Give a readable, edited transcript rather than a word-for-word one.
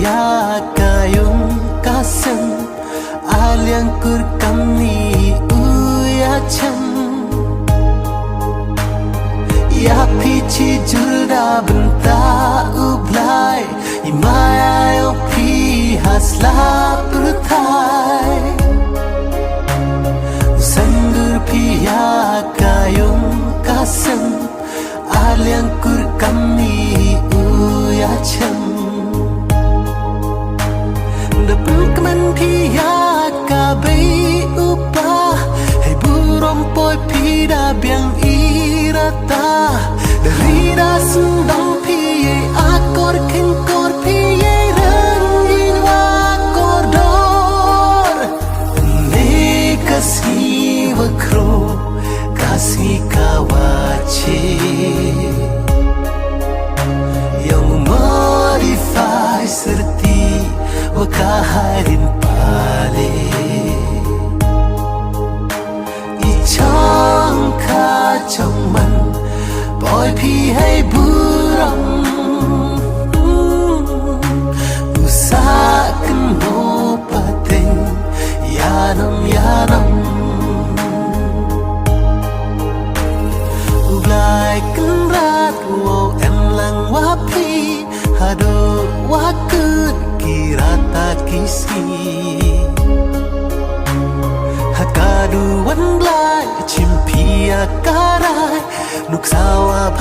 pia kayong kasem alyang kur kami uya chem ya pichi jurda benta ublai imaya yo pi hasla purthai sangur pia kayong kasem alyang kur kami uya chem Dapukman pia kabai upa Hai burong poi pida biang irata Darida sundang pia akor kinkor pia rangin wakor dor Ne kasih wakro kasih kawace Yang modify serti wakaharin pale Ichang ka chong man Boy pi hay burang Usakan mo pating Yanam yanam Uglay kan rat Wow em lang wapi Hado wakut kirata kisi Hakaduan blay chimpia karai nuksawa